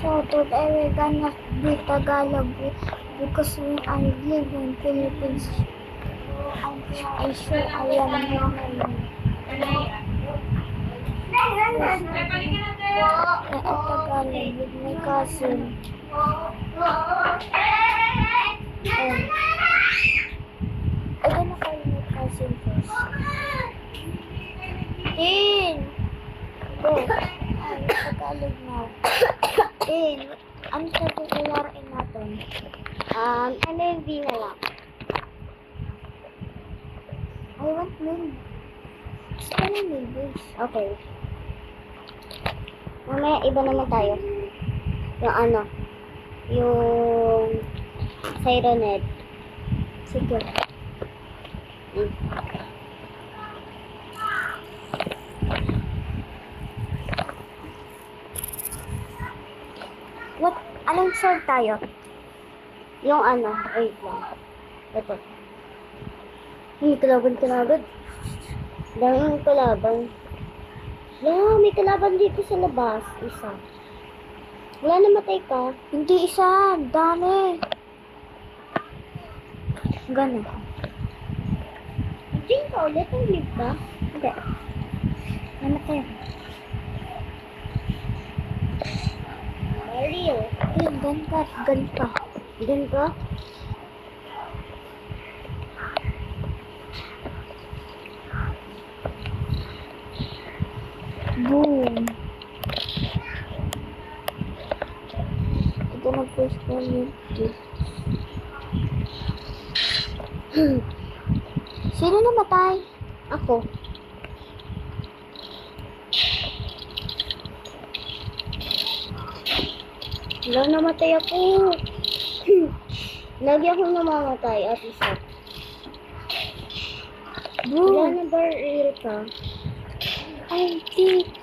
So today we're gonna be Tagalog because I live in Philippines. I'm sure I am not Tagalog with my cousin. And I'm gonna call my cousin first. Tin! Go! Ay, Tagalog now. Tin, ano sa tutularin natin? MMV na lang. I want name. Gusto ko ng neighbors. Okay. Mamaya iba naman tayo. Yung ano, yung Sirened. Sige. Hmm. What? Anong sword tayo? Yung ano, wait lang. Ito. May kalaban. Daming kalaban. May kalaban dito sa labas. Isa. Wala, namatay ka. Hindi isa. Dami. Ganun. Diyan ka ulit. Ang live ka. Hindi. Namatay ako. Mario. Ayun, gan ka. Gan pa. Diyan ka? Boom. Ito na first one yun. Sino namatay? Ako. Wala, namatay ako. Lagi akong namamatay at isa. Wala Boom. na baril ka. I'm TK.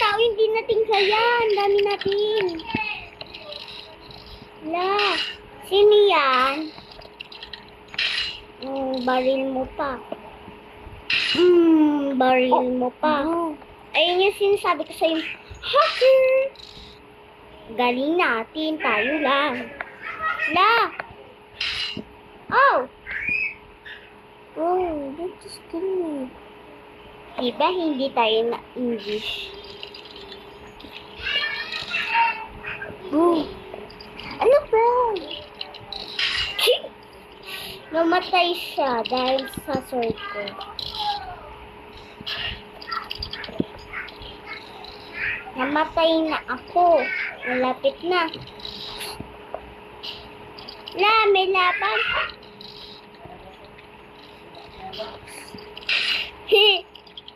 tao, hindi natin kaya. Ang dami natin. La, sino yan? Baril mo pa. Baril mo pa. Ayun yung sinasabi ko sa'yo. Hacker! Galing natin, tayo lang. La! Oh! Oh, don't just kill me. Diba hindi tayo na English? Boo. Ano ba? Namatay siya dahil sa sword ko. Namatay na ako. Malapit na. La, may laban.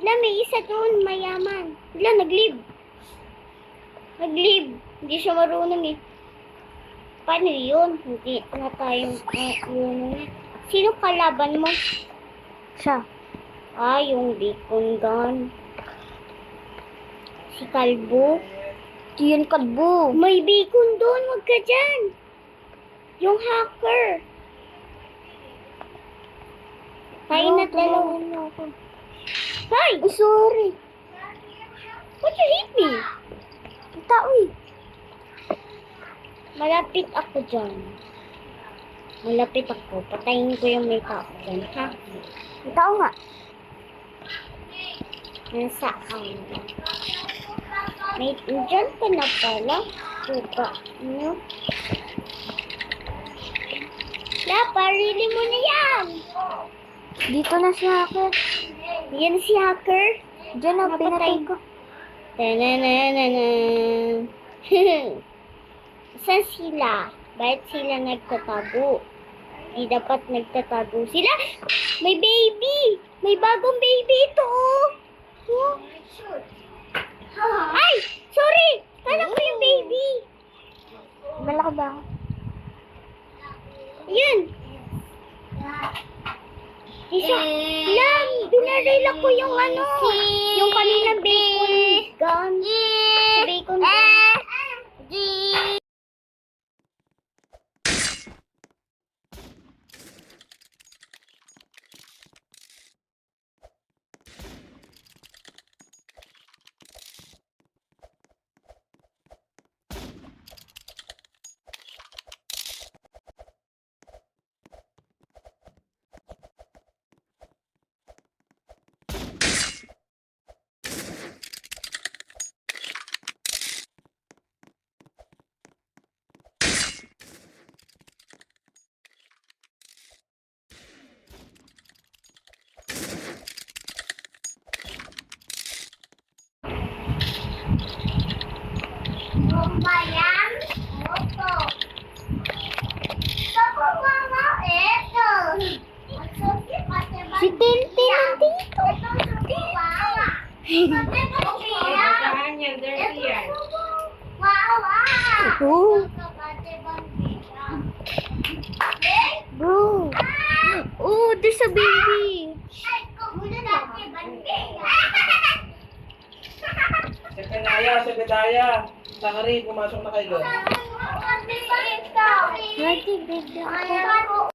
La, may isa doon, mayaman. La, nag-leave. Nag-leave. Hindi siya marunong eh. Paano yun? Hindi na tayong yun. Sino kalaban mo? Siya. Yung beacon gun. Si Kalbo. Di yun kalbo. May beacon doon, wag ka dyan. Yung hacker. Tayo na dalawa. tulungan mo ako. Hi! Ay, sorry. What you hit me? Ang tao eh. Malapit ako dyan. Malapit ako. Patayin ko yung may tao dyan, ha? Ang tao nga. Nasaan? May dyan ka na pala. Suka. Ano? La, parili mo na yan! Dito na si Hacker. Yan si hacker. Diyan na, Napatay. pinatay ko. Tananana. Saan sila? Bakit sila nagtatago? Di dapat nagtatago sila. May baby! May bagong baby ito, oh! Oh. Ay! Sorry! Kala ko yung baby! Malaki ba ako? Yun! Isa! Lang! Binaril ako yung ano! Yung kaninang bacon gun. Sa bacon gun. Bayan, opo. Sako mama, eto. Si Tintin dito. Saan yan? Dirty yan. Oh. Bro. Oh, there's a baby. Sekretaya. Sakari, pumasok na kayo doon. Lagi, bigla ako.